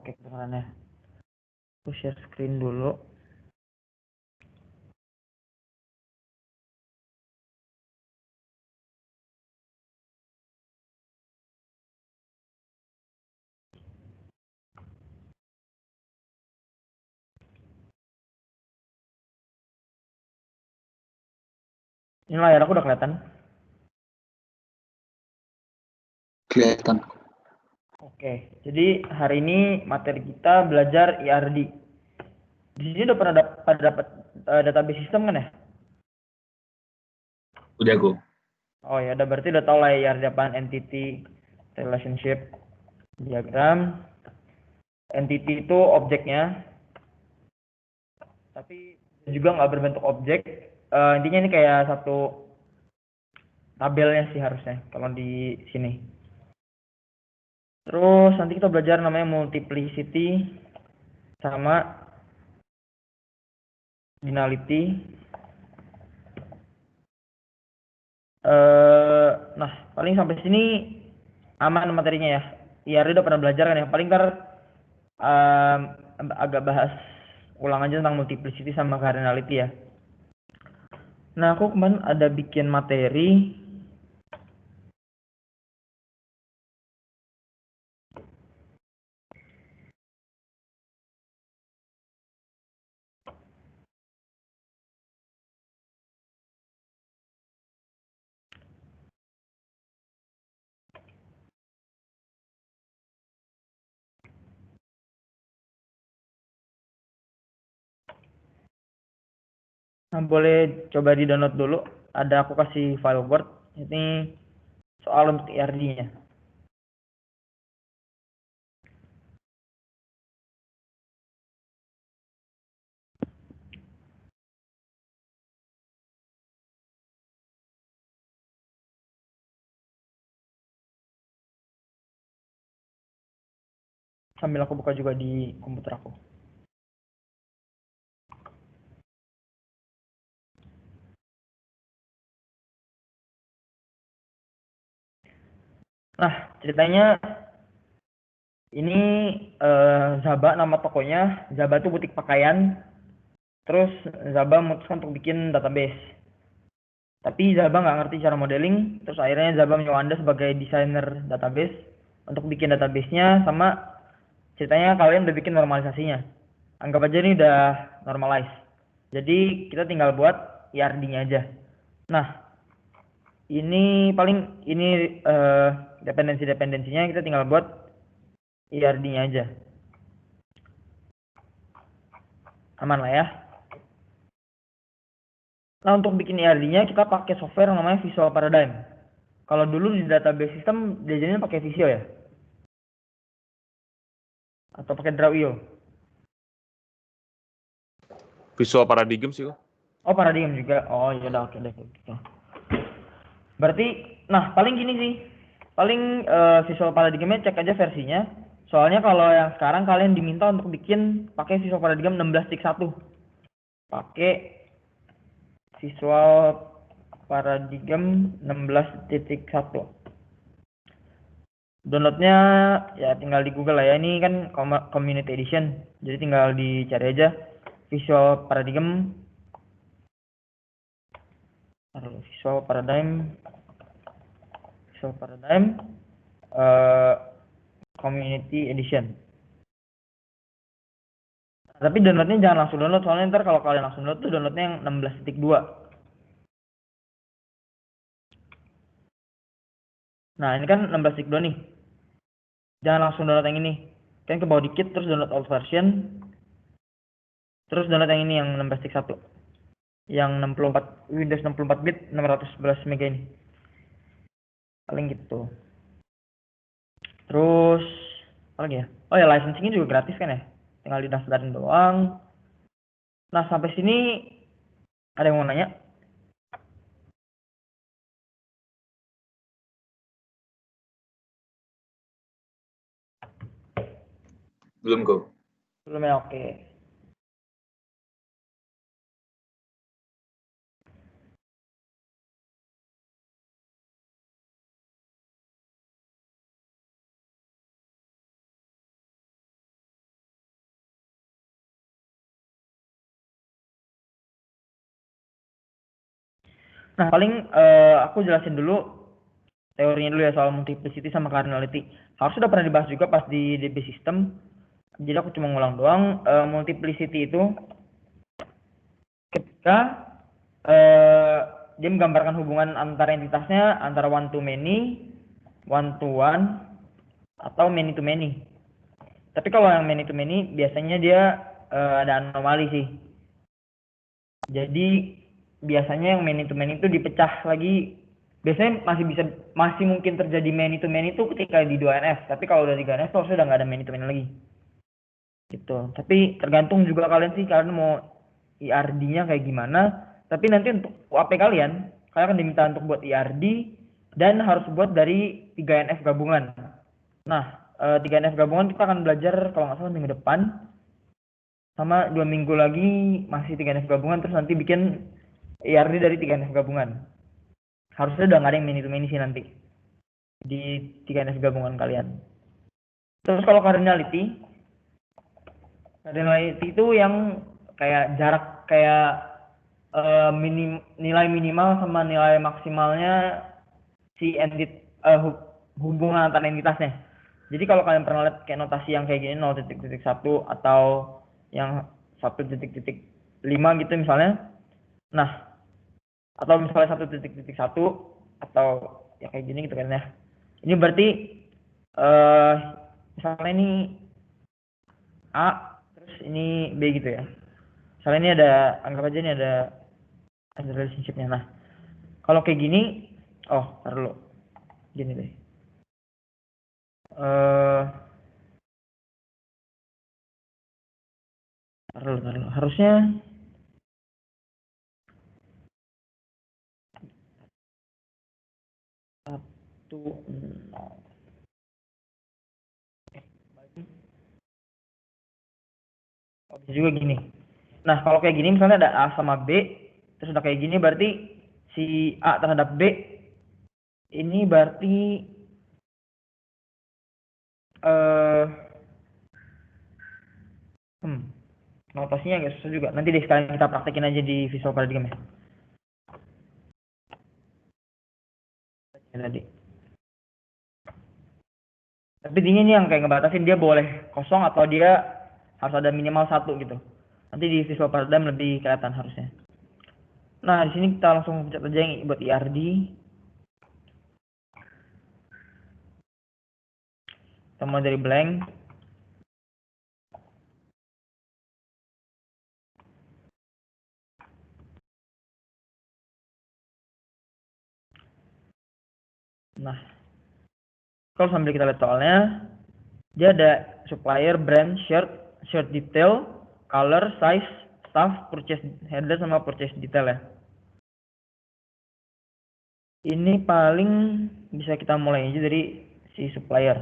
Oke, kedengarannya. Aku share screen dulu. Ini layar aku udah kelihatan. Kelihatan. Oke, jadi hari ini materi kita belajar IRD. Di sini udah pernah dapat database sistem kan ya? Udah gue. Oh ya, udah berarti udah tahu lah ya IRD apaan, entity, relationship, diagram. Entity itu objeknya, tapi juga nggak berbentuk objek. Intinya ini kayak satu tabelnya sih harusnya kalau di sini. Terus nanti kita belajar namanya multiplicity sama binality. Nah, paling sampai sini aman materinya ya. IRD udah pernah belajar kan ya. Paling ntar agak bahas ulang aja tentang multiplicity sama cardinality ya. Nah, aku kemarin ada bikin materi. Nah, boleh coba di download dulu. Ada aku kasih file Word. Ini soal untuk IRD-nya. Sambil aku buka juga di komputer aku. Nah, ceritanya ini Zaba nama tokonya. Zaba itu butik pakaian. Terus Zaba memutuskan untuk bikin database. Tapi Zaba nggak ngerti cara modeling. Terus akhirnya Zaba menyewa Anda sebagai desainer database untuk bikin database-nya, sama ceritanya kalian udah bikin normalisasinya. Anggap aja ini udah normalize. Jadi kita tinggal buat IRD-nya aja. Nah, ini paling ini dependensinya kita tinggal buat IRD-nya aja. Aman lah ya. Nah, untuk bikin IRD-nya kita pakai software yang namanya Visual Paradigm. Kalau dulu di database system diajarinnya pakai Visio ya? Atau pakai Draw.io? Visual Paradigm sih kok. Oh, Paradigm juga. Oh, iya udah, oke deh gitu. Berarti, nah paling gini sih. Paling Visual Paradigm-nya cek aja versinya. Soalnya kalau yang sekarang kalian diminta untuk bikin pakai Visual Paradigm 16.1. Pakai Visual Paradigm 16.1. Downloadnya ya tinggal di Google lah ya. Ini kan Community Edition, jadi tinggal dicari aja Visual Paradigm, Visual Paradigm Community Edition. Tapi downloadnya jangan langsung download, soalnya ntar kalau kalian langsung download tuh downloadnya yang 16.2. Nah ini kan 16.2 nih, jangan langsung download yang ini. Kalian ke bawah dikit terus download old version, terus download yang ini yang 16.1, yang 64 Windows 64 bit 611 MB ini. Paling gitu. Terus apa lagi ya? Oh ya, licensingnya juga gratis kan ya, tinggal didaftarin doang. Nah sampai sini ada yang mau nanya? Belum kok. Belum ya, oke. Nah, paling aku jelasin dulu teorinya dulu ya soal multiplicity sama cardinality. Harus sudah pernah dibahas juga pas di DB system. Jadi aku cuma ngulang doang. Multiplicity itu ketika dia menggambarkan hubungan antara entitasnya antara one to many, one to one, atau many to many. Tapi kalau yang many to many biasanya dia ada anomali sih. Jadi biasanya yang many to many itu dipecah lagi. Biasanya masih mungkin terjadi many to many itu ketika di 2NF. Tapi kalau udah di 3NF tuh harusnya udah nggak ada many to many lagi. Gitu. Tapi tergantung juga kalian sih, kalian mau IRD-nya kayak gimana. Tapi nanti untuk UAP kalian akan diminta untuk buat IRD dan harus buat dari 3NF gabungan. Nah, 3NF gabungan kita akan belajar kalau nggak salah minggu depan. Sama 2 minggu lagi masih 3NF gabungan, terus nanti bikin IRD dari 3NF gabungan. Harusnya udah nggak ada yang many to many sih nanti di 3NF gabungan kalian. Terus kalau cardinality itu yang kayak jarak kayak nilai minimal sama nilai maksimalnya si hubungan antar entitasnya. Jadi kalau kalian pernah lihat kayak notasi yang kayak gini 0.1 atau yang 1.5 gitu misalnya. Nah, atau misalnya 1.1 atau ya kayak gini gitu kan ya. Ini berarti misalnya ini A terus ini B gitu ya. Misalnya ini ada, anggap aja ini ada relationship-nya. Nah, kalau kayak gini, taruh dulu. Gini deh. Taruh dulu. Harusnya satu nol. Bisa juga gini. Nah, kalau kayak gini misalnya ada A sama B, terus udah kayak gini berarti si A terhadap B ini berarti notasinya agak susah juga. Nanti deh sekalian kita praktekin aja di visual paradigm ya. Tadi. Tapi ini yang kayak ngebatasin dia boleh kosong atau dia harus ada minimal 1 gitu. Nanti di visual paradigm lebih kelihatan harusnya. Nah, di sini kita langsung pencet aja yang buat IRD. Kita mulai dari blank. Nah, kalau sambil kita lihat soalnya, dia ada supplier, brand, shirt detail, color, size, staff, purchase header sama purchase detail ya. Ini paling bisa kita mulai aja dari si supplier.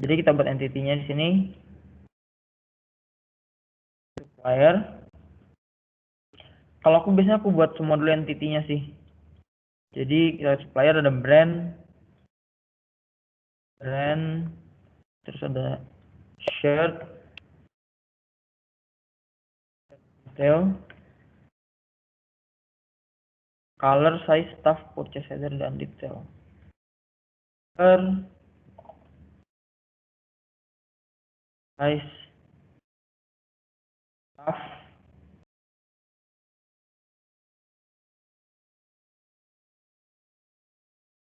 Jadi kita buat entity-nya di sini. Supplier. Kalau aku biasanya aku buat semua dulu entity-nya sih. Jadi kita supplier ada brand, terus ada shirt, detail, color, size, staff, purchase header, dan detail. Size, staff,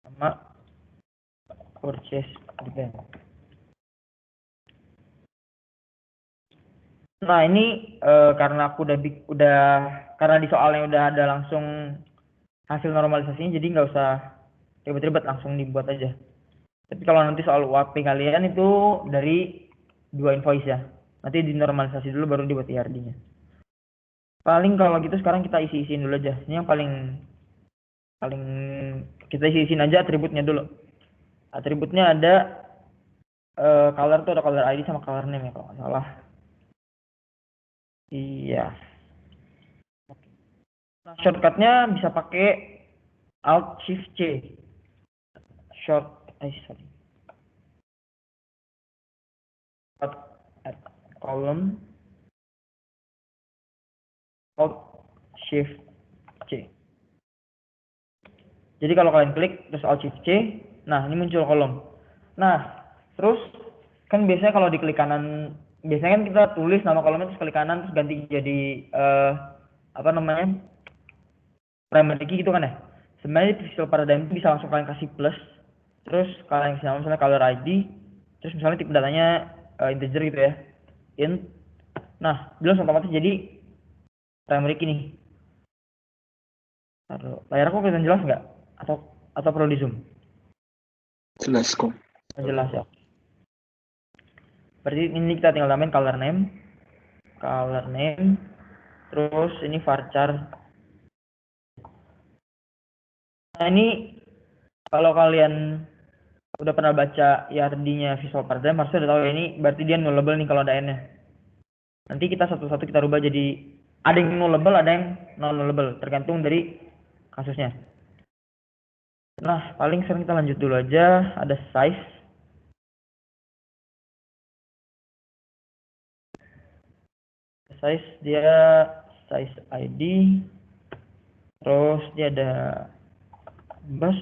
sama purchase detail. Nah, ini karena aku udah karena di soalnya udah ada langsung hasil normalisasinya, jadi nggak usah ribet-ribet, langsung dibuat aja. Tapi kalau nanti soal UAP kalian itu dari 2 invoice ya. Nanti dinormalisasi dulu baru dibuat IRD-nya. Paling kalau gitu sekarang kita isi-isiin dulu aja. Ini yang paling kita isi-isiin aja atributnya dulu. Atributnya ada color tuh ada color ID sama color name ya kalau nggak salah. Iya. Nah, shortcutnya bisa pakai Alt Shift C. Short at column Alt Shift C. Jadi kalau kalian klik terus Alt Shift C, nah ini muncul kolom. Nah, terus kan biasanya kalau di klik kanan, biasanya kan kita tulis nama kolomnya terus klik kanan terus ganti jadi apa namanya, primary key gitu kan ya. Sebenarnya di Visual Paradigm itu bisa langsung kalian kasih plus, terus kalian kasih nama misalnya color ID, terus misalnya tipe datanya integer gitu ya, int. Nah, dia langsung otomatis jadi primary key nih. Taruh. Layar aku kelihatan jelas nggak? Atau perlu di zoom? Jelas kok. Jelas ya. Berarti ini kita tinggal tambahin color name, terus ini varchar. Nah ini kalau kalian udah pernah baca IRD-nya Visual Paradigm harusnya udah tahu ya, ini berarti dia nullable nih kalau ada n-nya. Nanti kita satu-satu kita rubah jadi ada yang nullable, ada yang non nullable, tergantung dari kasusnya. Nah, paling sekarang kita lanjut dulu aja. Ada size. Size dia size ID. Terus dia ada bus,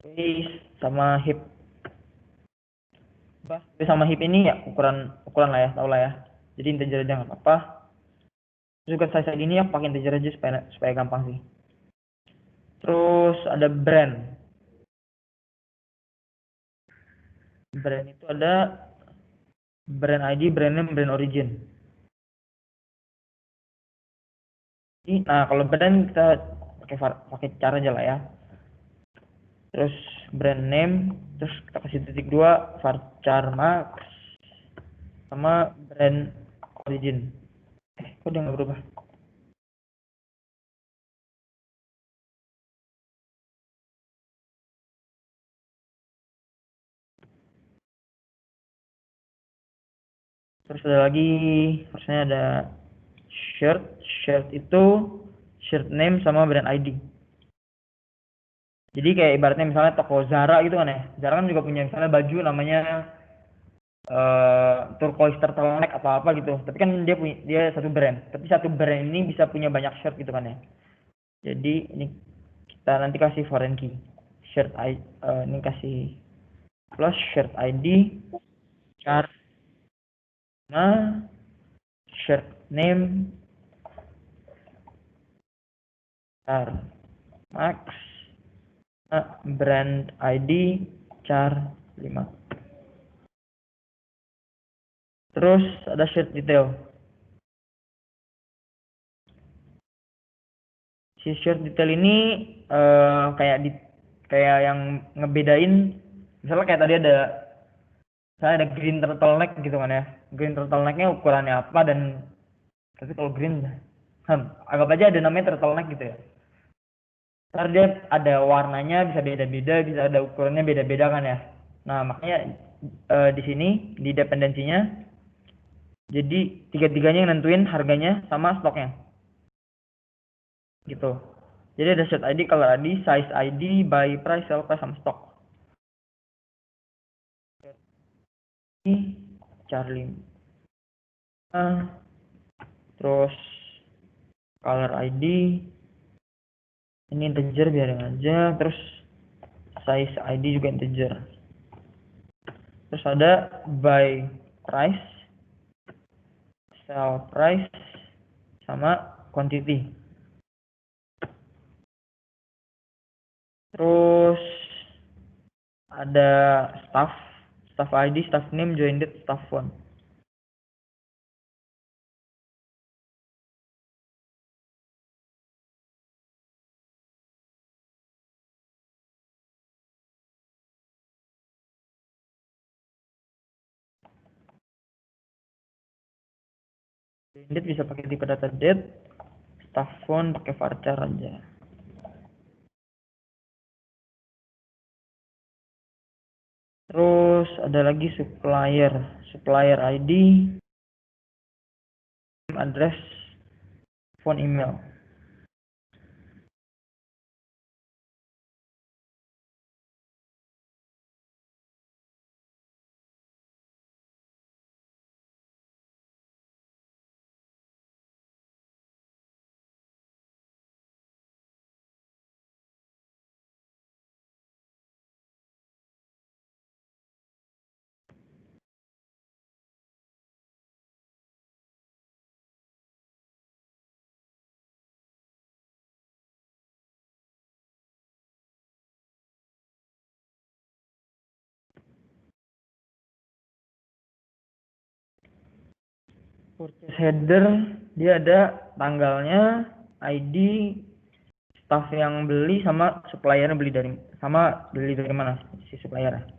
base, sama hip. Base sama hip ini ya ukuran lah ya, tau lah ya. Jadi integer aja nggak apa-apa. Terus juga size ID ini ya pakai integer aja supaya gampang sih. Terus ada brand. Brand itu ada brand ID, brand name, brand origin. Nah, kalau brand kita pakai cara aja lah ya. Terus brand name, terus kita kasih titik 2 varchar max sama brand origin. Kok dia nggak berubah? Terus ada lagi, harusnya ada shirt itu shirt name sama brand ID. Jadi kayak ibaratnya misalnya toko Zara gitu kan ya. Zara kan juga punya misalnya baju namanya turquoise turtleneck atau apa gitu. Tapi kan dia satu brand. Tapi satu brand ini bisa punya banyak shirt gitu kan ya. Jadi ini kita nanti kasih foreign key. Ini kasih plus shirt ID char shirt name char max brand ID char 5. Terus ada shirt detail. Si shirt detail ini kayak yang ngebedain, misalnya kayak tadi ada green turtleneck gitu kan ya. Green turtlenecknya ukurannya apa, dan tapi kalau green anggap aja ada namanya turtleneck gitu ya. Ntar dia ada warnanya bisa beda-beda, bisa ada ukurannya beda-beda kan ya. Nah, makanya di sini di dependensinya jadi tiga-tiganya yang nentuin harganya sama stoknya. Gitu. Jadi ada shirt ID, color ID, size ID, buy price, sell price, sama stock. Ini Charlie. Terus color ID ini integer biarin aja, terus size ID juga integer. Terus ada buy price, sell price, sama quantity. Terus ada staff ID, staff name, join date, staff font. Join date bisa pakai tipe data date, staff font pakai varchar aja. Terus ada lagi supplier ID, address, phone, email. Purchase header dia ada tanggalnya, ID, staff yang beli sama suppliernya beli dari mana si suppliernya.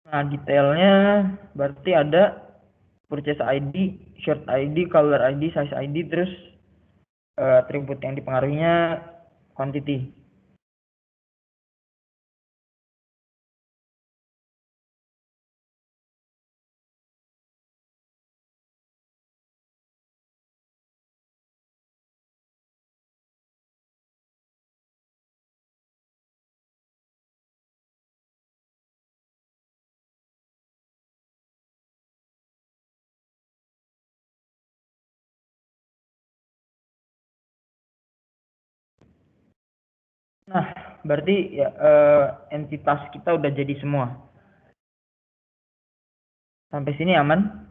Nah, detailnya berarti ada purchase ID, shirt ID, color ID, size ID, terus atribut yang dipengaruhinya quantity. Nah, berarti ya entitas kita udah jadi semua. Sampai sini aman?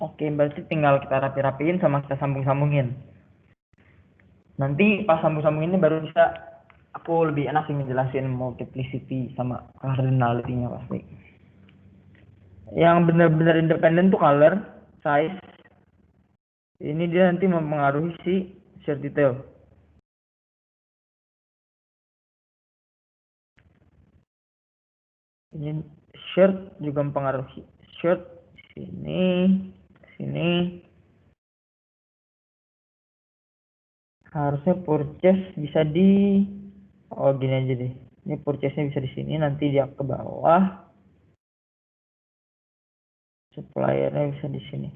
Oke, berarti tinggal kita rapi-rapiin sama kita sambung-sambungin. Nanti pas sambung-sambungin ini baru bisa aku lebih enak sih ngejelasin multiplicity sama cardinality-nya pasti. Yang benar-benar independen tuh color, size. Ini dia nanti mempengaruhi si shirt detail. Ini shirt juga mempengaruhi shirt sini, sini. Harusnya purchase bisa di gini aja deh. Ini purchase-nya bisa di sini, nanti dia ke bawah. Suppliernya bisa di sini.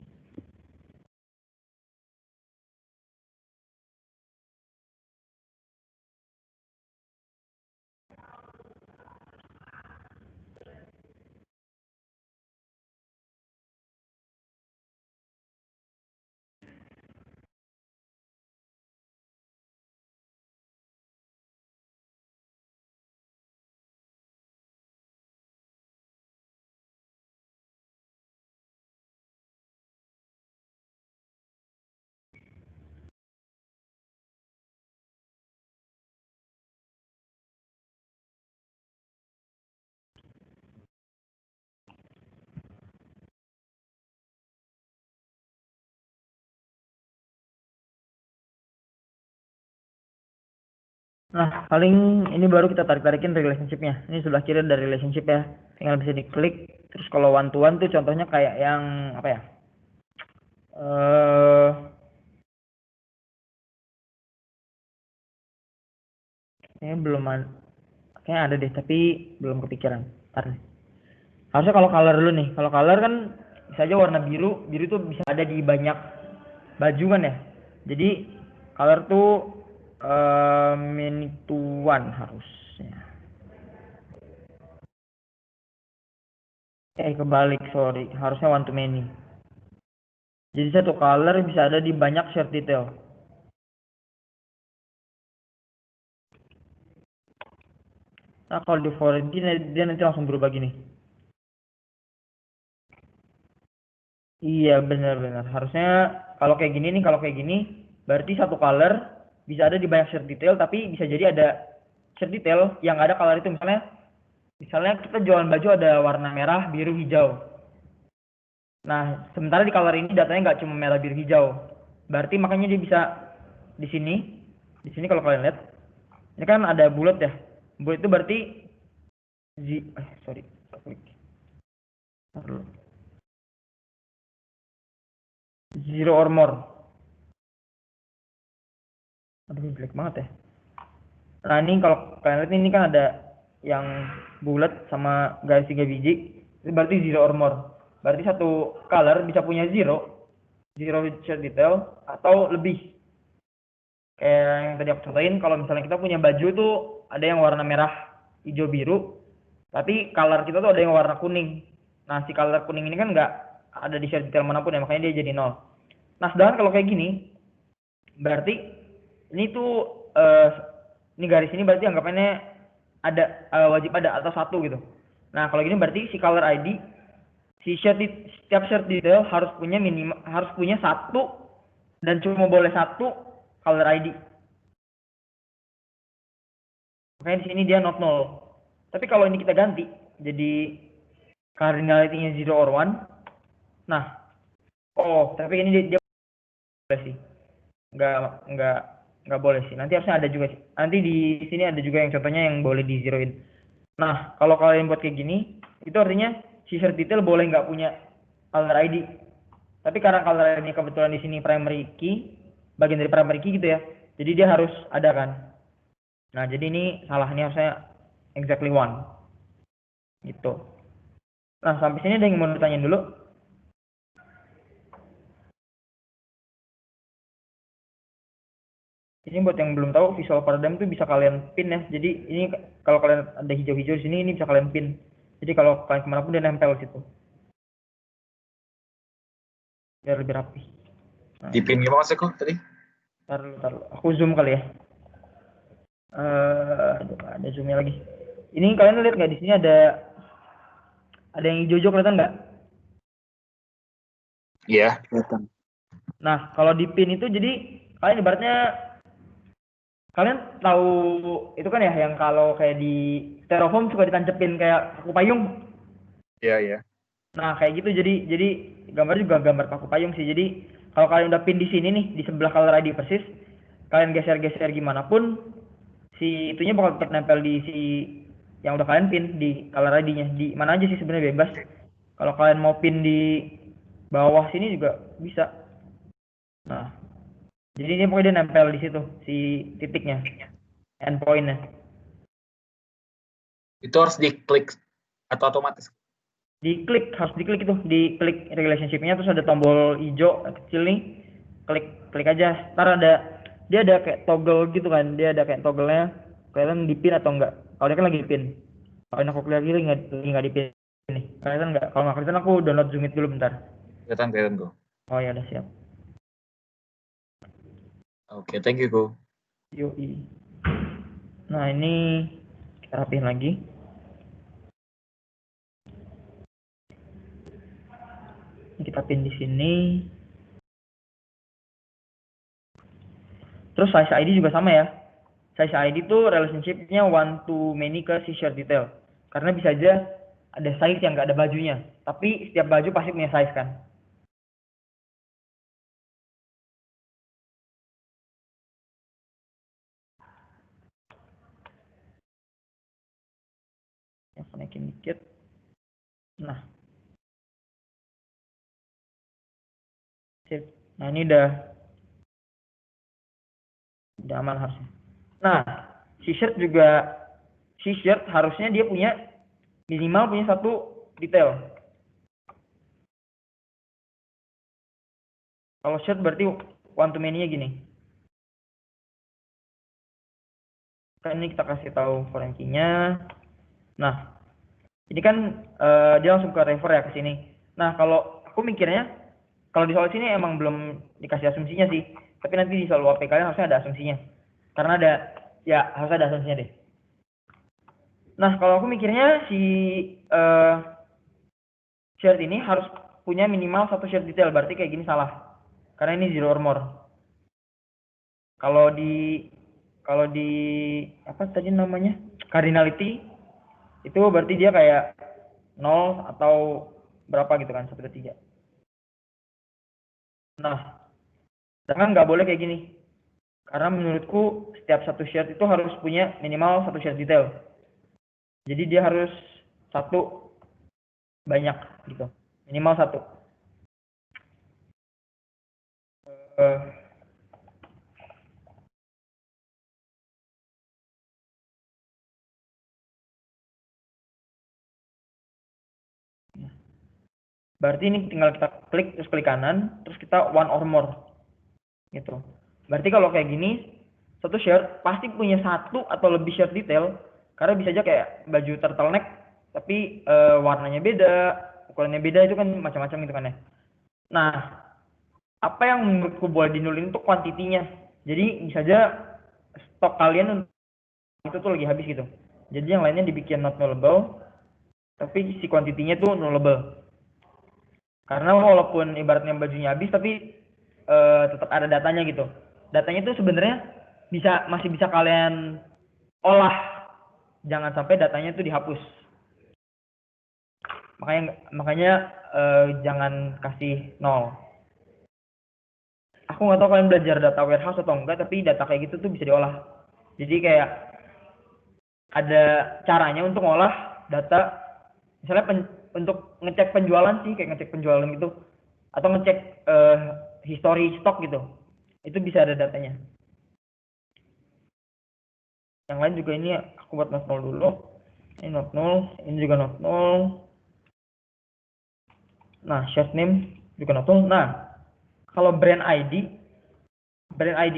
Nah, paling ini baru kita tarik-tarikin relationship-nya. Ini sebelah kiri ada relationship ya. Tinggal bisa diklik. Terus kalau one to one tuh contohnya kayak yang apa ya? Ini belum kayaknya ada deh, tapi belum kepikiran. Ntar nih. Harusnya kalau color dulu nih. Kalau color kan bisa aja warna biru. Biru tuh bisa ada di banyak baju kan ya. Jadi color tuh many to one harusnya. Kebalik, sorry. Harusnya one to many. Jadi satu color bisa ada di banyak shirt detail. Nah, kalau di foreign key dia nanti langsung berubah gini. Iya, benar-benar. Harusnya kalau kayak gini nih, kalau kayak gini, berarti satu color bisa ada di banyak shirt detail, tapi bisa jadi ada shirt detail yang ada color itu. Misalnya kita jualan baju ada warna merah, biru, hijau. Nah, sementara di color ini datanya nggak cuma merah, biru, hijau. Berarti makanya dia bisa di sini. Di sini kalau kalian lihat, ini kan ada bulat ya. Bulat itu berarti sorry. Zero or more. Aduh, jelek banget ya. Nah, ini kalau kalian lihat ini kan ada yang bulat sama garis 3 biji. Itu berarti zero or more. berarti satu color bisa punya zero shared detail atau lebih. Kayak yang tadi aku contohin, kalau misalnya kita punya baju tuh ada yang warna merah, hijau, biru, tapi color kita tuh ada yang warna kuning. Nah, si color kuning ini kan nggak ada di shared detail manapun ya, makanya dia jadi 0. Nah, sedangkan kalau kayak gini, berarti ini tuh ini garis ini berarti anggapannya ada wajib ada atau satu gitu. Nah, kalau gini berarti si color ID, setiap shared detail harus punya satu dan cuma boleh satu color ID. Makanya di sini dia not null. Tapi kalau ini kita ganti jadi cardinality-nya 0 or 1. Nah, tapi ini dia boleh sih. Nggak boleh sih. Nanti harusnya ada juga sih. Nanti di sini ada juga yang contohnya yang boleh di zeroin. Nah, kalau kalian buat kayak gini, itu artinya si shared detail boleh nggak punya color ID. Tapi karena color ID kebetulan di sini primary key, bagian dari primary key gitu ya. Jadi dia harus ada kan. Nah, jadi ini salah, ini harusnya exactly 1. Gitu. Nah, sampai sini ada yang mau ditanyain dulu? Ini buat yang belum tahu, visual paradigm itu bisa kalian pin ya. Jadi ini kalau kalian ada hijau-hijau di sini, ini bisa kalian pin. Jadi kalau kalian kemanapun dia nempel di situ. Biar lebih rapi. Nah, Di pin gimana Mas Eko tadi? taruh. Aku zoom kali ya. Ada zoomnya lagi. Ini kalian lihat nggak di sini ada yang hijau-hijau, kelihatan nggak? Iya. Kelihatan. Nah, kalau di pin itu jadi kalian ibaratnya kalian tahu itu kan ya yang kalau kayak di styrofoam suka ditancepin kayak paku payung. Iya. Nah, kayak gitu jadi gambar juga gambar paku payung sih. Jadi kalau kalian udah pin di sini nih di sebelah color ID persis, kalian geser-geser gimana pun si itunya bakal tetap nempel di si yang udah kalian pin di color ID-nya. Di mana aja sih sebenarnya bebas. Kalau kalian mau pin di bawah sini juga bisa. Nah, jadi dia pokoknya dia nempel di situ si titiknya, endpoint-nya. Itu harus diklik atau otomatis? Harus diklik itu, diklik relationship-nya, terus ada tombol hijau kecil nih, klik aja. Ntar dia ada kayak toggle gitu kan, dia ada kayak toggle-nya, kelihatan di pin atau enggak. Kalau dia kan lagi pin, kalau aku lihat lagi nggak di pin nih, kelihatan nggak? Kalau nggak kelihatan aku download Zoom It dulu bentar. Kelihatan kok. Oh ya udah siap. Oke, thank you Ko. Yoi. Nah ini kita rapihin lagi. Ini kita pin di sini. Terus size ID juga sama ya. Size ID itu relationship-nya one to many ke si shared detail. Karena bisa aja ada size yang nggak ada bajunya. Tapi setiap baju pasti punya size kan. Yang naikin dikit. Nah. Sip. Nah ini udah aman harusnya. Nah, si shirt harusnya dia punya minimal punya satu detail. Kalau shirt berarti one to many-nya gini. Kan ini kita kasih tahu foreign key-nya. Nah, ini kan dia langsung ke refer ya ke sini. Nah, kalau aku mikirnya kalau di soal sini emang belum dikasih asumsinya sih. Tapi nanti di soal UAPK harusnya ada asumsinya. Karena harus ada asumsinya deh. Nah, kalau aku mikirnya si shared ini harus punya minimal satu shared detail. Berarti kayak gini salah. Karena ini zero or more. Kalau di apa tadi namanya? Cardinality itu berarti dia kayak 0 atau berapa gitu kan, 1 ke 3. Nah, sedangkan nggak boleh kayak gini. Karena menurutku setiap satu shared itu harus punya minimal satu shared detail. Jadi dia harus satu banyak gitu. Minimal satu. Berarti ini tinggal kita klik, terus klik kanan, terus kita one or more. Gitu. Berarti kalau kayak gini, satu shirt pasti punya satu atau lebih shirt detail. Karena bisa aja kayak baju turtleneck, tapi warnanya beda, ukurannya beda, itu kan macam-macam gitu kan ya. Nah, apa yang menurutku boleh dinulin itu kuantitinya. Jadi bisa aja stok kalian itu tuh lagi habis gitu. Jadi yang lainnya dibikin not nullable, tapi si kuantitinya tuh nullable. Karena walaupun ibaratnya bajunya habis, tapi tetap ada datanya gitu. Datanya tuh sebenarnya masih bisa kalian olah. Jangan sampai datanya tuh dihapus. Makanya jangan kasih nol. Aku nggak tahu kalian belajar data warehouse atau enggak, tapi data kayak gitu tuh bisa diolah. Jadi kayak ada caranya untuk ngolah data, misalnya untuk ngecek penjualan sih, kayak ngecek penjualan gitu, atau ngecek history stok gitu, itu bisa ada datanya. Yang lain juga ini aku buat not null dulu, ini not null, ini juga not null. Nah, shirt name juga not null. Nah, kalau brand ID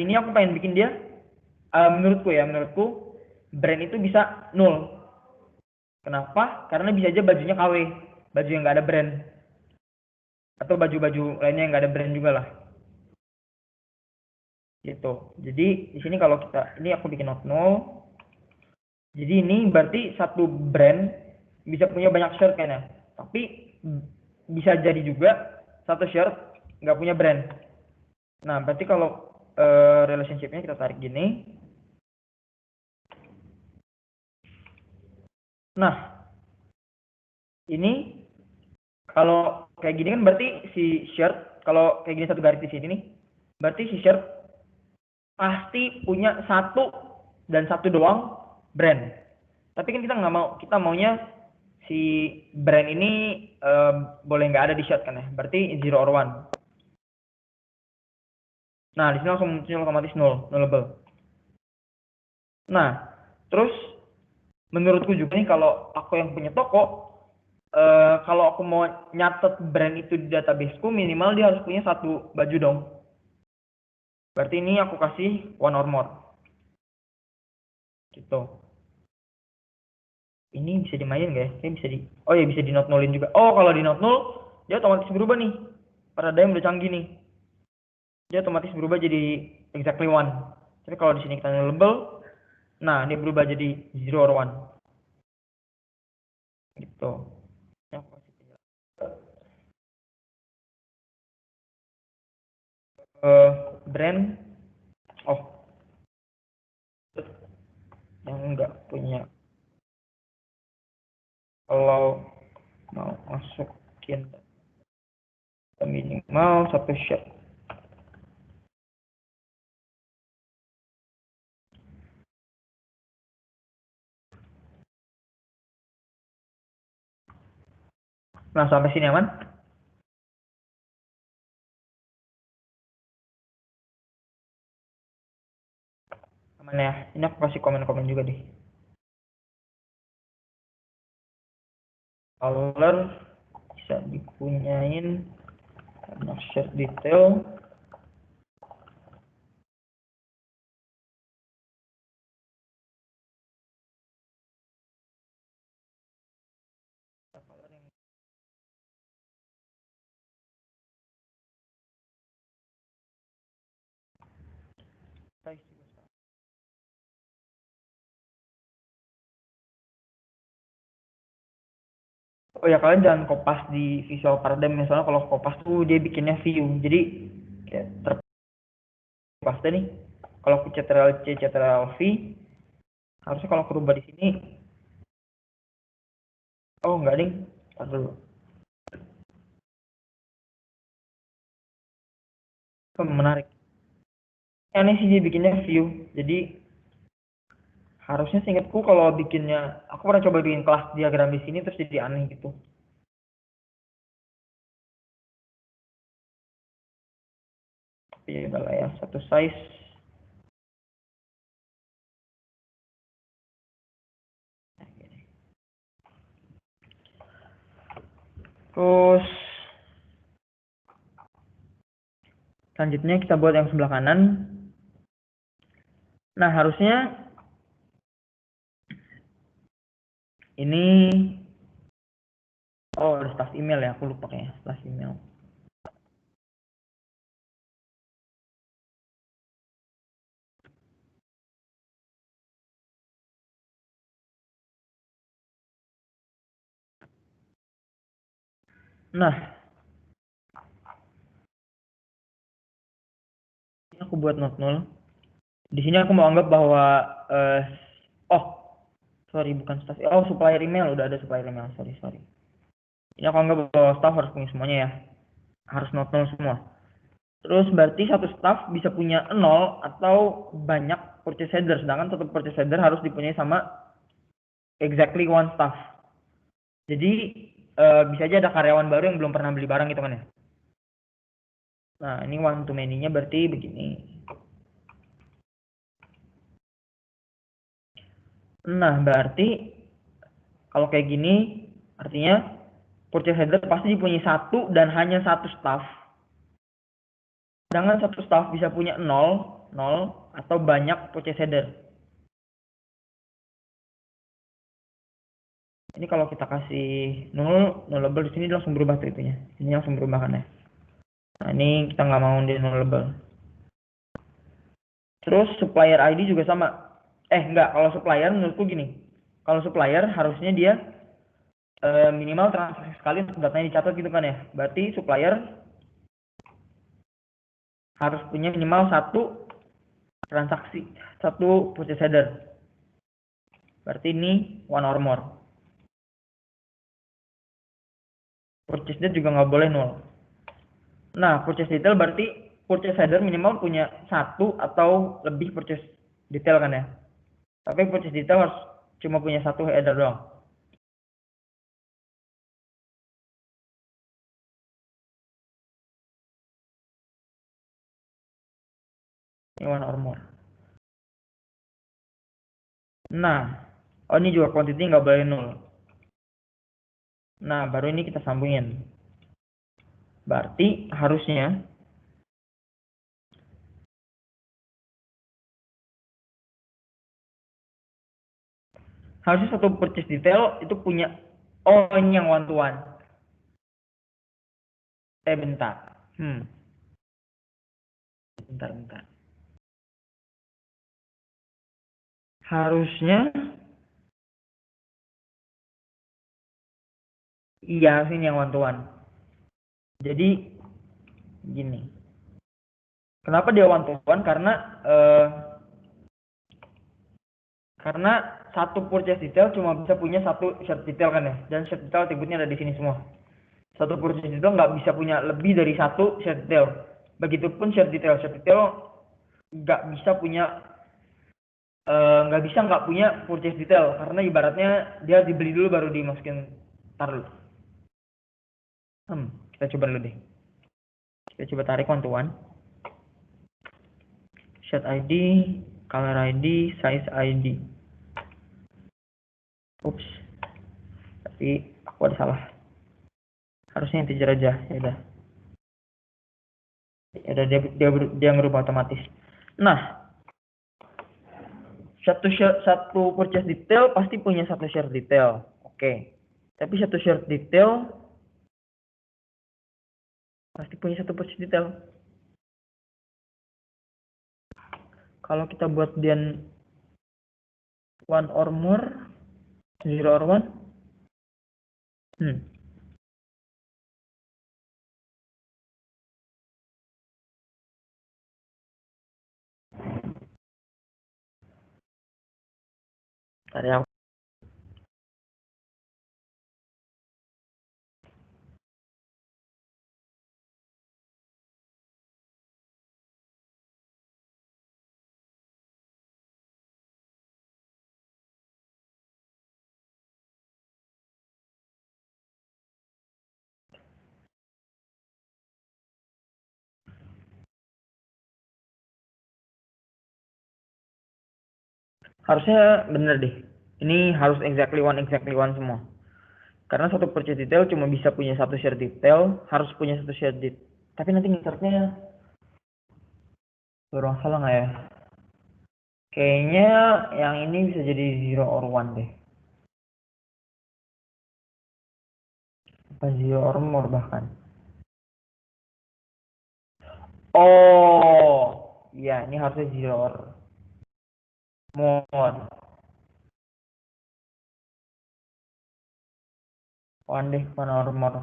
ini aku pengen bikin dia, menurutku brand itu bisa null. Kenapa? Karena bisa aja bajunya KW, baju yang nggak ada brand, atau baju-baju lainnya yang nggak ada brand juga lah. Gitu. Jadi di sini kalau ini aku bikin not null. Jadi ini berarti satu brand bisa punya banyak shirt kan ya. Tapi bisa jadi juga satu shirt nggak punya brand. Nah, berarti kalau relationship-nya kita tarik gini. Nah, ini kalau kayak gini kan berarti si shirt, kalau kayak gini satu garis di sini nih, berarti si shirt pasti punya satu dan satu doang brand. Tapi kan kita nggak mau, kita maunya si brand ini boleh nggak ada di shirt kan ya, berarti 0 or 1. Nah, di sini langsung muncul otomatis nullable. Nah, terus menurutku juga nih, kalau aku yang punya toko, kalau aku mau nyatet brand itu di databaseku, minimal dia harus punya satu baju dong. Berarti ini aku kasih one or more. Gitu. Ini bisa dimainin nggak ya? Kayak bisa oh ya, bisa di not nullin juga. Oh, kalau di not null, dia otomatis berubah nih. Paradigm udah canggih nih. Dia otomatis berubah jadi exactly one. Tapi kalau di sini kita nullable, nah dia berubah jadi 0 or 1. Gitu. Brand yang nggak punya, kalau mau masukin minimal satu shirt. Nah, sampai sini aman? Aman ya? Ini aku kasih komen-komen juga deh. Color bisa dipunyain karena shirt detail. Oh ya, kalian jangan kopas di visual paradigm. Misalnya kalau kopas tuh dia bikinnya view, jadi kayak terkopas deh nih. Kalau aku Ctrl C, Ctrl V, harusnya kalau aku rubah di sini, oh enggak ding, tar dulu. Menarik. Aneh sih dia bikinnya view, jadi harusnya seingatku kalau bikinnya, aku pernah coba bikin kelas diagram di sini terus jadi aneh gitu. Tapi ya udah lah ya, satu size. Terus Selanjutnya kita buat yang sebelah kanan. Nah, harusnya ini ada staff email ya, aku lupa kayaknya staff email. Nah, ini aku buat not null. Di sini aku mau anggap bahwa sorry, bukan staff. Supplier email, udah ada supplier email. Sorry. Ini aku anggap bahwa staff harus punya semuanya ya. Harus not null semua. Terus berarti satu staff bisa punya 0 atau banyak purchase header, sedangkan satu purchase header harus dipunyai sama exactly one staff. Jadi bisa aja ada karyawan baru yang belum pernah beli barang gitu kan ya. Nah, ini one to many-nya berarti begini. Nah, berarti kalau kayak gini artinya purchase header pasti dipunyai satu dan hanya satu staff. Sedangkan satu staff bisa punya 0 atau banyak purchase header. Ini kalau kita kasih nullable di sini langsung berubah tuh itunya. Ini langsung berubah kan ya. Nah, ini kita nggak mau di nullable. Terus supplier ID juga sama. Enggak, kalau supplier menurutku gini. Kalau supplier harusnya dia minimal transaksi sekali datanya dicatat gitu kan ya. Berarti supplier harus punya minimal satu transaksi, satu purchase header. Berarti ini one or more. Purchase date juga nggak boleh 0. Nah, purchase detail berarti purchase header minimal punya satu atau lebih purchase detail kan ya. Tapi purchase detail harus cuma punya satu header doang. Ini one or more. Nah, ini juga quantity nggak boleh 0. Nah, baru ini kita sambungin. Berarti harusnya satu purchase detail itu punya ini yang one to one. Bentar. Bentar. Harusnya iya, ini yang one to one. Jadi gini. Kenapa dia one to one? Karena satu purchase detail cuma bisa punya satu shirt detail kan ya, dan shirt detail atributnya ada di sini semua. Satu purchase detail nggak bisa punya lebih dari satu shirt detail. Begitupun shirt detail nggak bisa punya nggak punya purchase detail, karena ibaratnya dia dibeli dulu baru dimasukin taruh. Kita coba dulu deh. Kita coba tarik one to one. Shirt ID, color ID, size ID. Oops. Tapi aku ada salah. Harusnya integer aja, ya udah. Ya udah, dia ngerubah otomatis. Nah, satu purchase detail pasti punya satu share detail. Oke. Tapi satu share detail pasti punya satu purchase detail. Kalau kita buat dia one or more, 0 or 1, area harusnya bener deh. Ini harus exactly one semua. Karena satu purchase detail cuma bisa punya satu share detail, harus punya satu share detail. Tapi nanti insertnya Salah nggak ya? Kayaknya yang ini bisa jadi 0 or 1 deh. Apa 0 or more bahkan. Oh, iya ini harusnya 0 or more. 1 deh, 1 or more.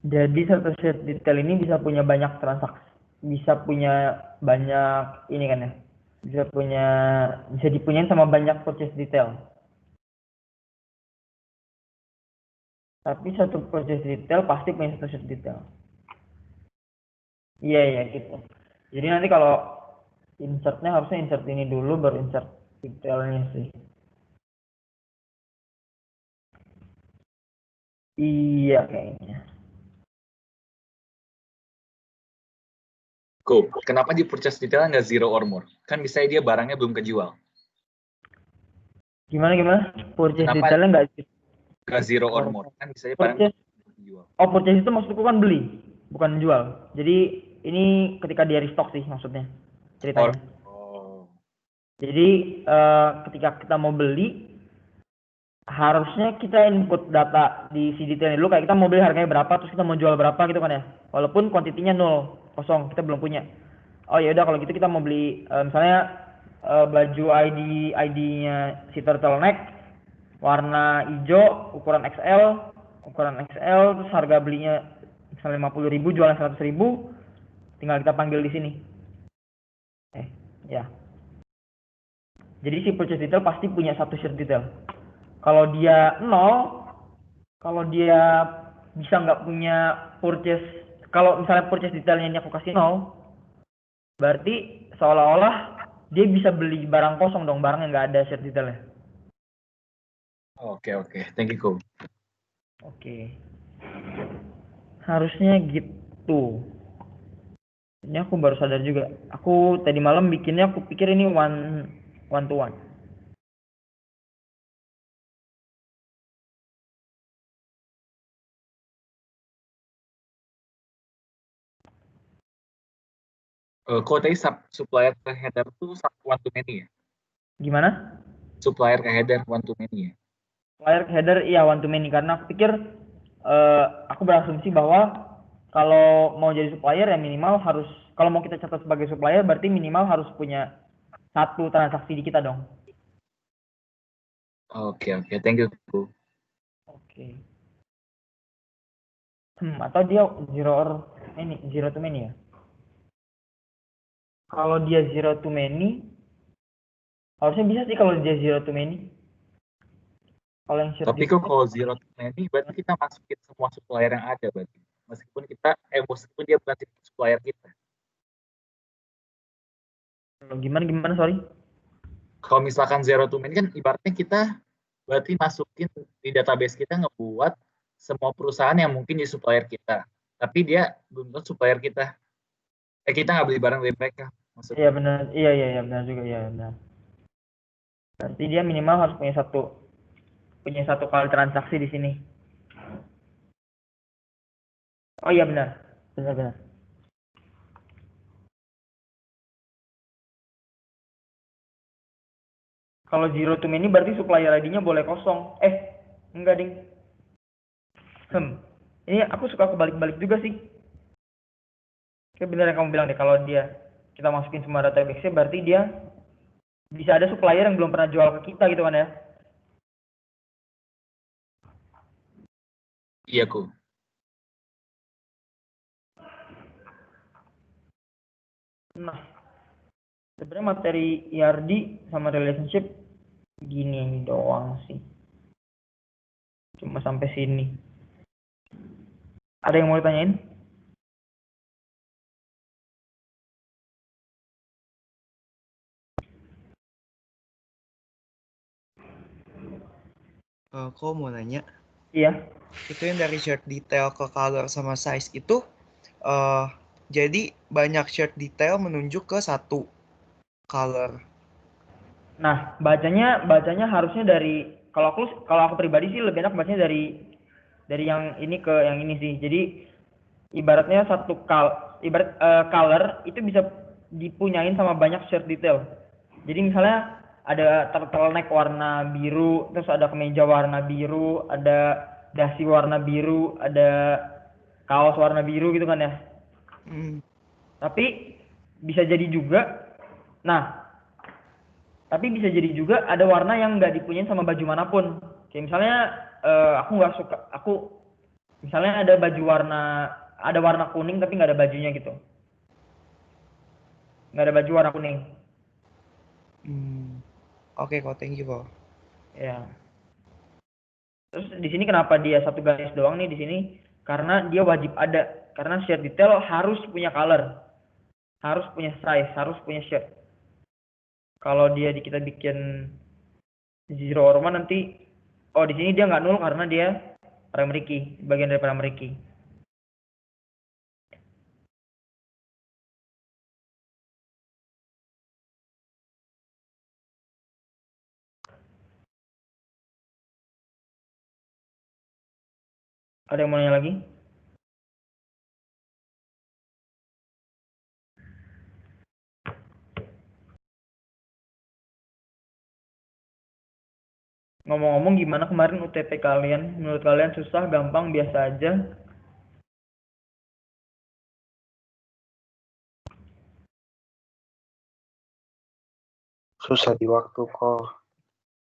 Jadi satu set detail ini bisa punya banyak transaksi, bisa punya banyak ini kan ya, bisa dipunyain sama banyak purchase detail. Tapi satu purchase detail pasti punya satu set detail. Iya iya gitu. Jadi nanti kalau insertnya harusnya insert ini dulu baru insert detailnya sih. Iya kayaknya. Go. Kenapa di purchase detail nggak 0 or more? Kan misalnya dia barangnya belum kejual. Gimana? Purchase Kenapa detailnya nggak 0 or more? Kan misalnya barang purchase. belum kejual. Oh, purchase itu maksudku kan beli, bukan jual. Jadi ini ketika dia restock sih maksudnya ceritanya. Oh. Jadi ketika kita mau beli, harusnya kita input data di si detailnya dulu, kayak kita mau beli harganya berapa, terus kita mau jual berapa gitu kan ya. Walaupun kuantitinya 0, kosong, kita belum punya. Oh ya udah kalau gitu kita mau beli misalnya baju ID-nya si turtleneck warna hijau ukuran XL terus harga belinya misalnya 50.000 jualan 100.000, tinggal kita panggil di sini. Ya. Jadi si purchase detail pasti punya satu sheet detail. Kalau dia 0, kalau dia bisa nggak punya purchase, kalau misalnya purchase detailnya ini aku kasih 0, berarti seolah-olah dia bisa beli barang kosong dong, barang yang nggak ada sheet detailnya. Oke. Thank you, Go. Oke. Harusnya gitu. Ini aku baru sadar juga. Aku tadi malam bikinnya aku pikir ini one to one. Kok tadi supplier ke header tuh one to many ya? Gimana? Supplier ke header one to many ya? Supplier ke header iya one to many, karena aku pikir aku berasumsi bahwa kalau mau jadi supplier ya minimal harus, kalau mau kita catat sebagai supplier berarti minimal harus punya satu transaksi di kita dong. Oke. Thank you, Go. Oke. Atau dia zero to many ya? Kalau dia zero to many, harusnya bisa sih kalau dia zero to many. Kalau yang share Tapi kok kalau 0 to many berarti kita masukin semua supplier yang ada berarti. Meskipun dia bukan supplier kita. Gimana sorry? Kalau misalkan 0 to many kan ibaratnya kita berarti masukin di database kita ngebuat semua perusahaan yang mungkin di supplier kita. Tapi dia belum tentu supplier kita. Kita nggak beli barang dari mereka. Maksudnya. Iya benar, iya benar juga, iya benar. Berarti dia minimal harus punya satu kali transaksi di sini. Oh iya benar. Kalau zero to many berarti supplier ID-nya boleh kosong. Enggak ding. Ini aku suka kebalik-balik juga sih. Kayak benar yang kamu bilang deh, kalau dia kita masukin semua database-nya berarti dia bisa ada supplier yang belum pernah jual ke kita gitu kan ya. Iya, Ko. Nah, sebenarnya materi ERD sama relationship gini doang sih. Cuma sampai sini. Ada yang mau ditanyain? Kok mau nanya? Iya. Itu yang dari shirt detail ke color sama size itu, jadi banyak shirt detail menunjuk ke satu color. Nah, bacanya harusnya dari, kalau aku pribadi sih lebih enak bacanya dari yang ini ke yang ini sih. Jadi ibaratnya color itu bisa dipunyain sama banyak shirt detail. Jadi misalnya ada turtleneck warna biru, terus ada kemeja warna biru, ada dasi warna biru, ada kaos warna biru gitu kan ya. Tapi bisa jadi juga, tapi bisa jadi juga ada warna yang nggak dipunyain sama baju manapun. Kayak misalnya aku nggak suka, misalnya ada warna kuning tapi nggak ada bajunya gitu. Nggak ada baju warna kuning. Oke kok, thank you kok. Ya. Terus di sini kenapa dia satu garis doang nih di sini? Karena dia wajib ada. Karena shirt detail harus punya color, harus punya size, harus punya shirt. Kalau kita bikin zero or one nanti, di sini dia nggak nol karena dia primary key, bagian dari primary key. Ada yang mau nanya lagi? Ngomong-ngomong, gimana kemarin UTP kalian? Menurut kalian susah, gampang, biasa aja? Susah di waktu kok.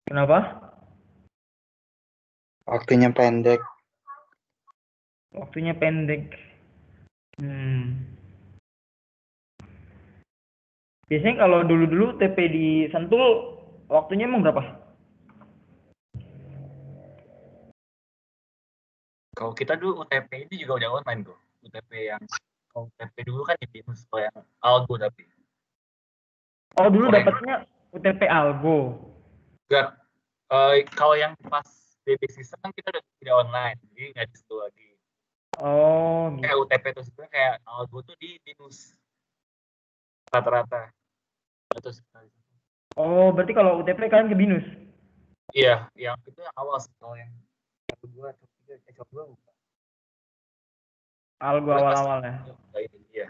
Kenapa? Waktunya pendek. Waktunya pendek. Biasanya kalau dulu-dulu TP di Sentul, waktunya emang berapa? Kalau kita dulu UTP ini juga udah online kok. UTP yang kalau UTP dulu kan di BINUS, kalau yang Algo tapi. Oh, dulu Online. dapatnya UTP Algo. Enggak. Kalau yang pas DB system kan kita udah tidak online, jadi nggak di situ lagi. Oh, gitu. Kayak UTP itu sebenarnya kayak Algo tuh di BINUS rata-rata. Oh, berarti kalau UTP kalian ke BINUS? Iya, yang itu yang awal sih. Kalau yang kedua atau ketiga, coba lupa. Algo awal-awal ya? Iya,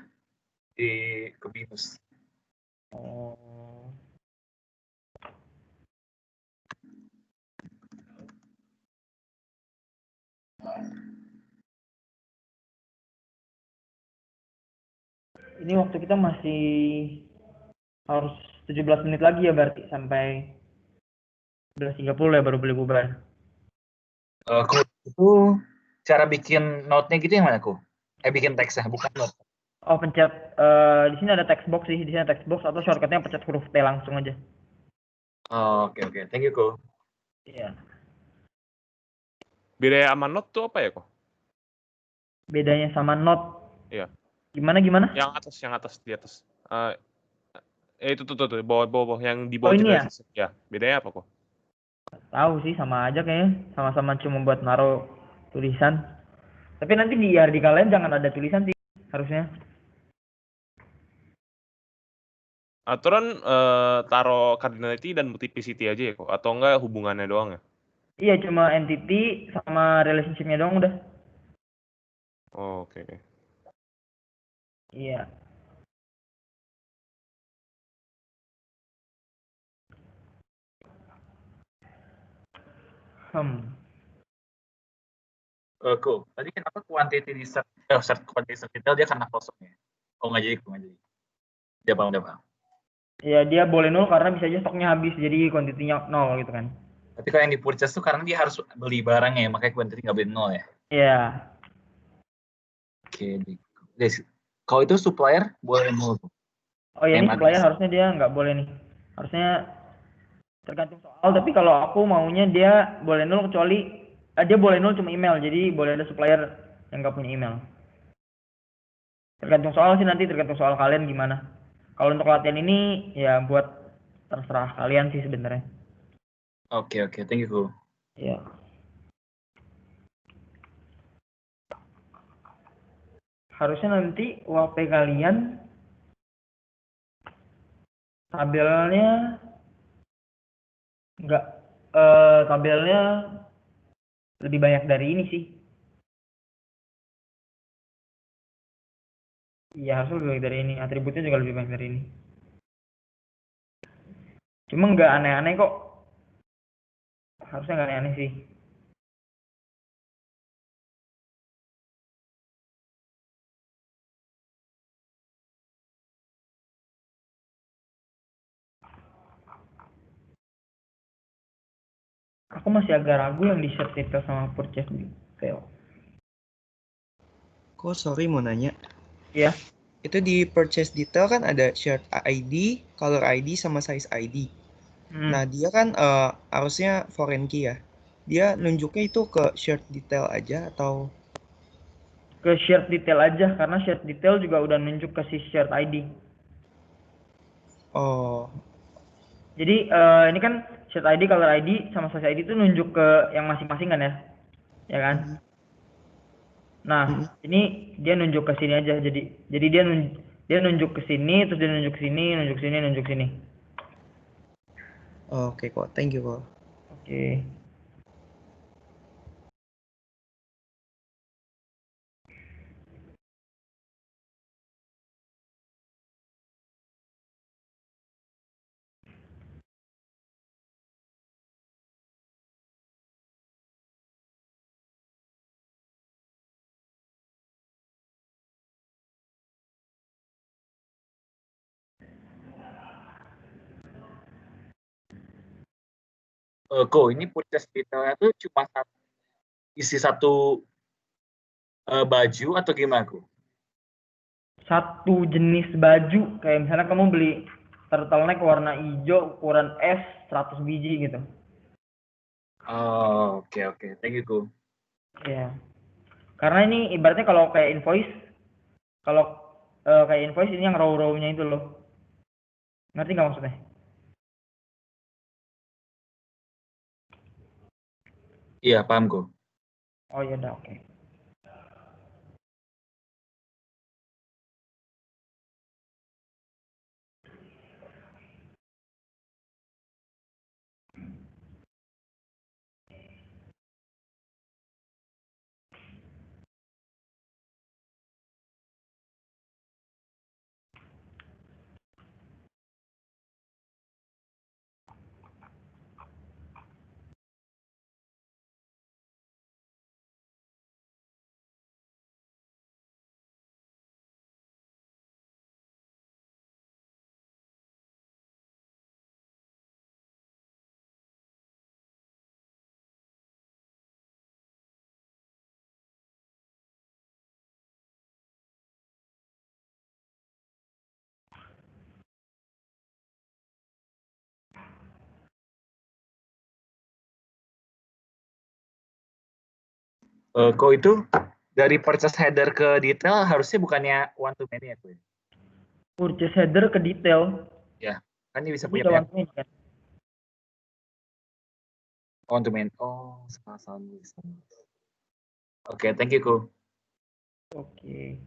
di ke BINUS. Oh. Ini waktu kita masih harus 17 menit lagi ya berarti sampai 11.30 ya baru boleh bubar. Itu cara bikin note-nya gitu yang mana kok? Bikin teksnya bukan note. Oh, pencet di sini ada text box sih, di sini ada text box atau shortcutnya pencet huruf T langsung aja. Oke. Thank you kok. Iya. Bedanya sama note tuh apa ya kok? Bedanya sama note. Iya. Gimana? Yang atas di atas. Itu tuh bawah yang di bawah ini ya? Ya, bedanya apa kok? Tahu sih, sama aja kayaknya, sama-sama cuma buat naruh tulisan. Tapi nanti di IRD kalian jangan ada tulisan sih harusnya. Aturan taruh cardinality dan multiplicity aja ya kok, atau enggak hubungannya doang ya? Iya, cuma entity sama relationship-nya doang udah. Oke. Iya. Cool. Tadi kenapa quantity research quantity research detail dia karena kosong ya? Oh nggak jadi. Dia bang. Iya, dia boleh nol karena bisa aja stoknya habis, jadi kuantitinya 0 gitu kan. Tapi kalau yang di purchase tuh karena dia harus beli barangnya ya, makanya quantity nggak boleh 0 ya? Iya. Oke. Guys, kalau itu supplier boleh 0. Oh ya, ini supplier harusnya dia nggak boleh nih. Harusnya tergantung soal, tapi kalau aku maunya dia boleh nol kecuali dia boleh nol cuma email, jadi boleh ada supplier yang nggak punya email. Tergantung soal sih, nanti tergantung soal kalian gimana. Kalau untuk latihan ini ya buat terserah kalian sih sebenarnya. Oke, thank you Ko. Ya. Harusnya nanti UAP kalian tabelnya nggak tabelnya lebih banyak dari ini sih. Iya, harusnya lebih baik dari ini. Atributnya juga lebih baik dari ini. Cuma nggak aneh-aneh kok. Harusnya nggak aneh-aneh sih. Aku masih agak ragu yang di shirt detail sama purchase detail. Kok sorry mau nanya. Iya. Itu di purchase detail kan ada shirt ID, color ID, sama size ID. Hmm. Nah, dia kan harusnya foreign key ya. Dia nunjuknya itu ke shirt detail aja atau Ke shirt detail aja, karena shirt detail juga udah nunjuk ke si shirt ID. oh, Jadi ini kan shirt ID, color ID, sama size ID itu nunjuk ke yang masing-masing kan ya? Ya kan? mhm, Nah, mhm. ini dia nunjuk ke sini aja. Jadi dia nunjuk ke sini, terus dia nunjuk sini, nunjuk sini, nunjuk sini. Oke kok, thank you kok. Oke. Kok ini purchase detailnya tuh cuma isi satu baju atau gimana kok? Satu jenis baju, kayak misalnya kamu beli turtleneck warna hijau ukuran S 100 biji gitu. Oh, oke. Thank you, Ko. Iya. Karena ini ibaratnya kalau kayak invoice, kalau kayak invoice ini yang row-row-nya itu loh. Ngerti nggak maksudnya? Iya, paham, Ko. Oh iya udah oke. Ko itu dari purchase header ke detail harusnya bukannya one to many ya, Ko? Purchase header ke detail. Ya, kan dia bisa Itu punya udah banyak one to many kan? one to many. Oh, salah nulis. Oke, thank you, Ko. Oke.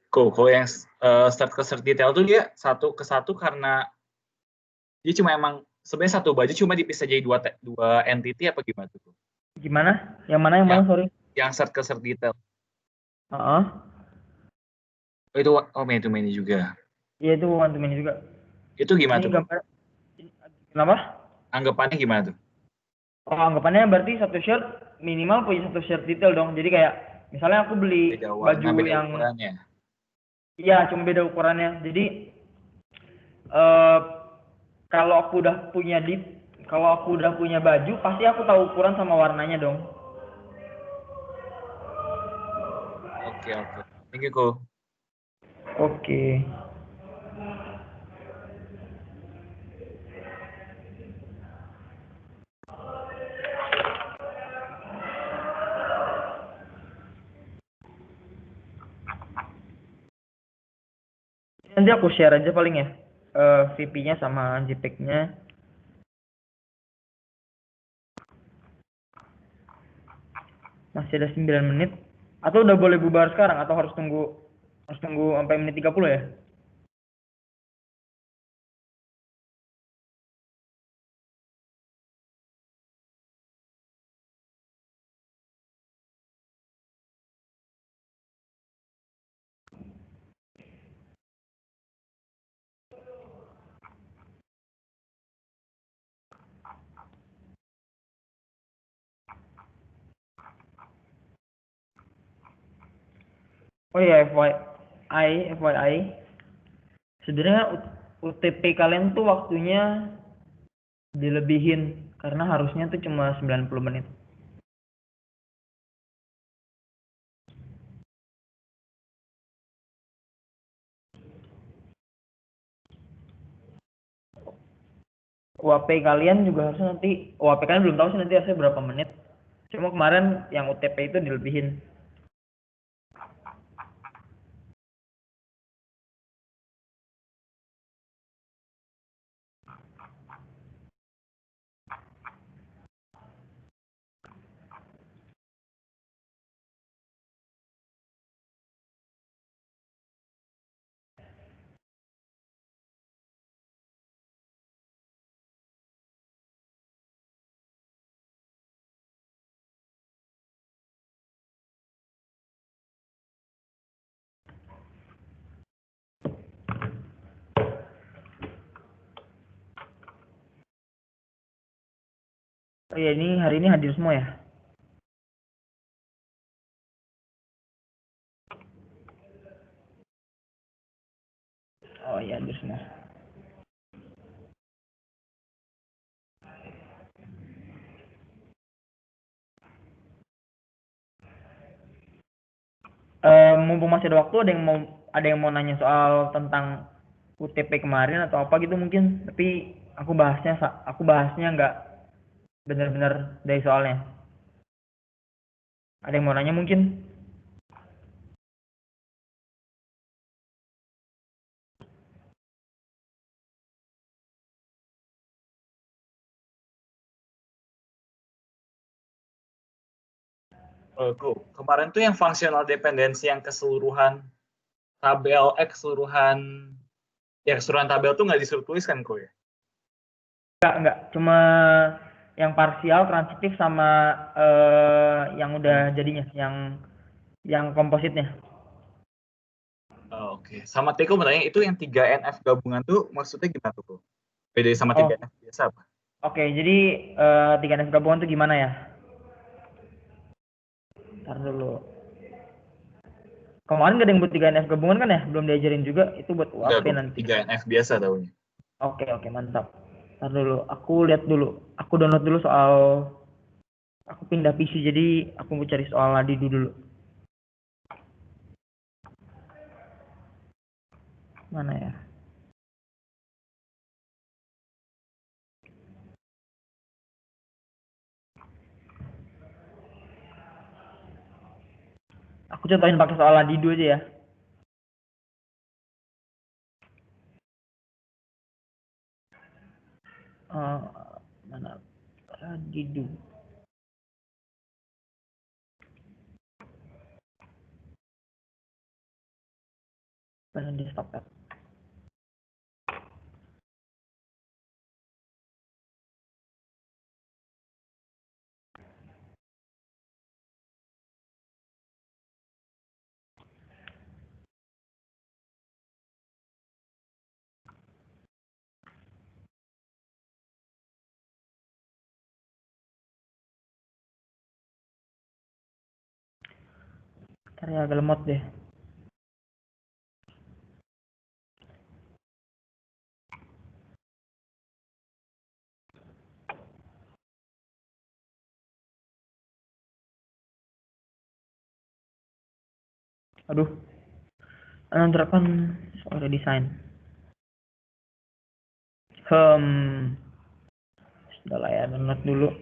Ko yang start ke search detail tuh dia satu ke satu karena dia cuma emang sebenarnya satu baju cuma dipisah jadi dua entity apa gimana tuh? Gimana? Yang mana, sorry? Yang search ke search detail. Heeh. Oh, itu many to many juga. Iya itu one to many juga. Itu gimana Ini tuh, Ko? gambar. Kenapa? Anggapannya gimana tuh? Oh, anggapannya berarti satu shirt minimal punya satu shirt detail dong. Jadi kayak Misalnya aku beli Beda baju warna, beda yang ukurannya. iya cuma beda ukurannya. Jadi eh kalau aku udah punya kalau aku udah punya baju, pasti aku tahu ukuran sama warnanya dong. Oke, oke. Thank you, Ko. Oke. Nanti aku share aja paling ya, VP-nya sama JPEG-nya. Masih ada 9 menit. Atau udah boleh bubar sekarang atau harus tunggu sampai menit 30 ya? Oh iya, FYI, sebenarnya UTP kalian tuh waktunya dilebihin karena harusnya tuh cuma 90 menit. UAP kalian juga harusnya nanti, UAP kalian belum tahu sih nanti hasilnya berapa menit. Cuma kemarin yang UTP itu dilebihin. Oh iya, ini hari ini hadir semua ya? Oh iya, hadir semua. Mumpung masih ada waktu, ada yang mau nanya soal tentang UTP kemarin atau apa gitu mungkin, tapi aku bahasnya nggak benar-benar dari soalnya. Ada yang mau nanya mungkin? Ko, kemarin tuh yang functional dependency yang keseluruhan tabel, keseluruhan tabel tuh nggak disuruh tulis kan, Ko ya? Nggak, cuma yang parsial, transitif sama yang udah jadinya, yang kompositnya. Oh, oke. Sama Teko mau tanya, itu yang 3NF gabungan tuh maksudnya gimana tuh, Ko? Beda sama Oh, 3NF biasa apa? oke, jadi 3NF gabungan tuh gimana ya? Ntar dulu. Kemarin gak ada yang buat 3NF gabungan kan ya? Belum diajarin juga, itu buat Enggak, UAP Ko. nanti. 3NF biasa taunya. Oke, mantap. Ntar dulu, aku lihat dulu. Aku download dulu soal, aku pindah PC, jadi aku mau cari soal Ladidu dulu. Mana ya? Aku contohin pakai soal Ladidu aja ya. Eh, mana? Ladidu. Mana di stop ya? Ntar ya agak lemot deh. Aduh. Terapan soal desain. Sudah lah ya, download dulu.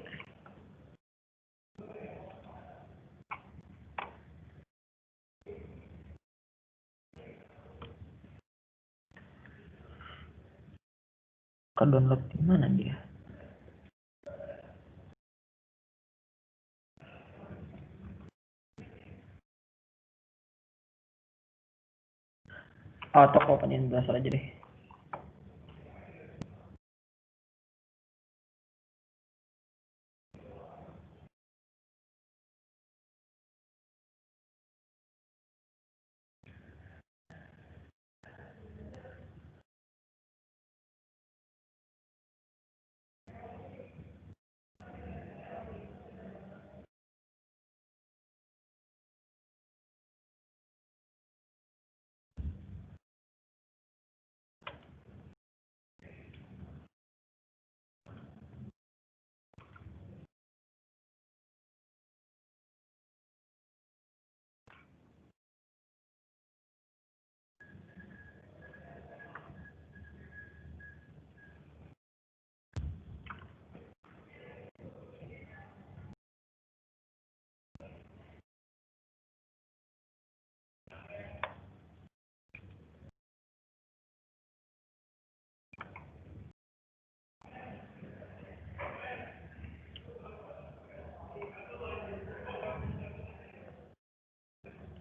Kan download di mana dia? Toko pengen browser aja deh.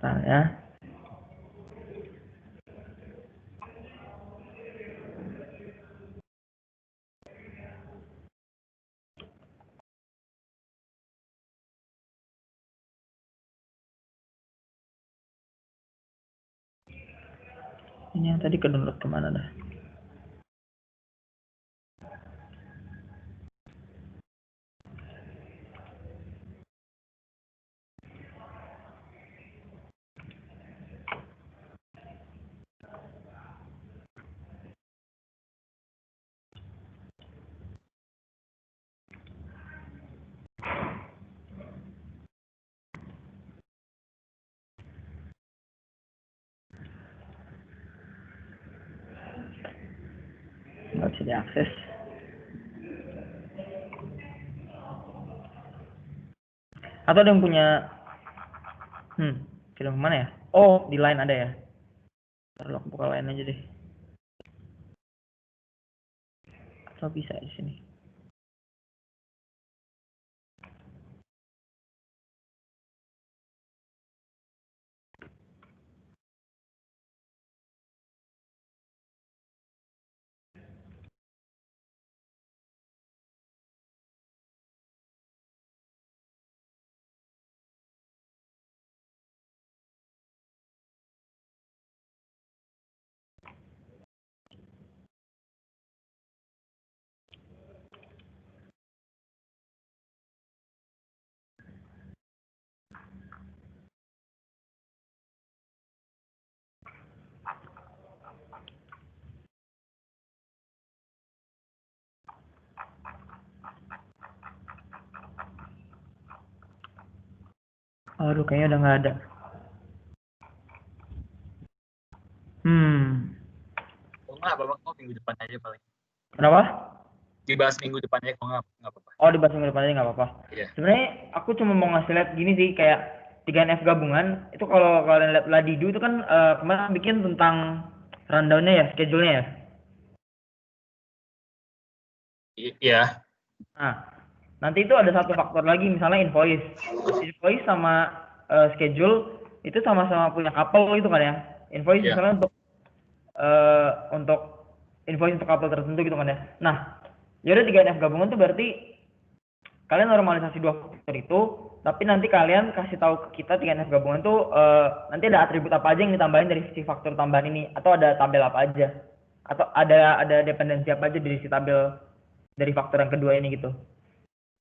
Nah ya. Ini yang tadi ke download kemana dah? Nggak bisa diakses. Atau ada yang punya film mana ya? Oh, di Line ada ya. Ntar lo buka Line aja deh. Atau bisa di sini. Aduh, kayaknya udah nggak ada. Oh nggak apa-apa kok, minggu depan aja paling. Kenapa? Dibahas minggu depan aja kok, nggak apa-apa. Oh, dibahas minggu depan aja nggak apa-apa. Iya. Sebenarnya aku cuma mau ngasih lihat gini sih, kayak 3NF gabungan itu kalau kalian lihat Ladidu itu kan kemarin bikin tentang rundown-nya ya, schedule-nya ya. Iya. Nah, nanti itu ada satu faktor lagi, misalnya invoice. Invoice sama schedule itu sama-sama punya couple gitu kan ya. Invoice Iya. misalnya untuk invoice untuk couple tertentu gitu kan ya. Nah, yaudah 3NF gabungan tuh berarti kalian normalisasi dua faktor itu, tapi nanti kalian kasih tahu ke kita 3NF gabungan tuh nanti ada atribut apa aja yang ditambahin dari si faktor tambahan ini, atau ada tabel apa aja, atau ada dependensi apa aja dari si tabel dari faktor yang kedua ini gitu.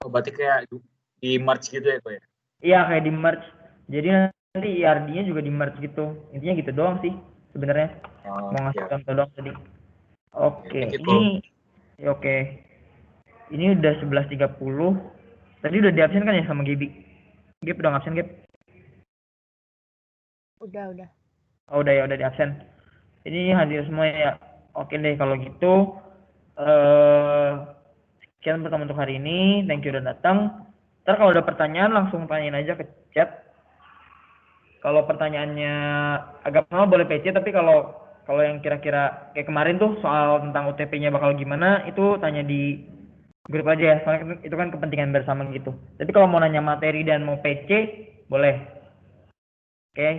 Oh, berarti kayak di merge gitu ya kok ya? Iya, kayak di merge. Jadi nanti IRD-nya juga di merge gitu. Intinya gitu doang sih sebenarnya. Oh, Mau ngasih siap. contoh doang tadi. Oke, Thank you, ini oke. Ini udah 11.30. Tadi udah di absen kan ya sama Gaby? Gap udah absen, Gap? Udah. Oh, udah di absen. Ini hadir semua ya. Oke deh kalau gitu. Sekian pertemuan untuk hari ini. Thank you udah datang. Ntar kalau ada pertanyaan langsung tanyain aja ke chat. Kalau pertanyaannya agak sama boleh PC, tapi kalau yang kira-kira kayak kemarin tuh soal tentang UTP-nya bakal gimana, itu tanya di grup aja ya. Soalnya itu kan kepentingan bersama gitu. Tapi kalau mau nanya materi dan mau PC, boleh. Oke.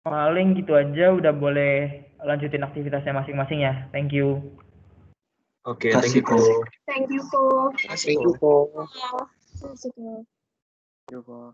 Paling gitu aja, udah boleh lanjutin aktivitasnya masing-masing ya. Thank you. Oke, thank you, Ko. Thank you, Ko. Terima kasih, Thank you, Ko. Ko. Terima kasih, Ko. Thank you, Ko.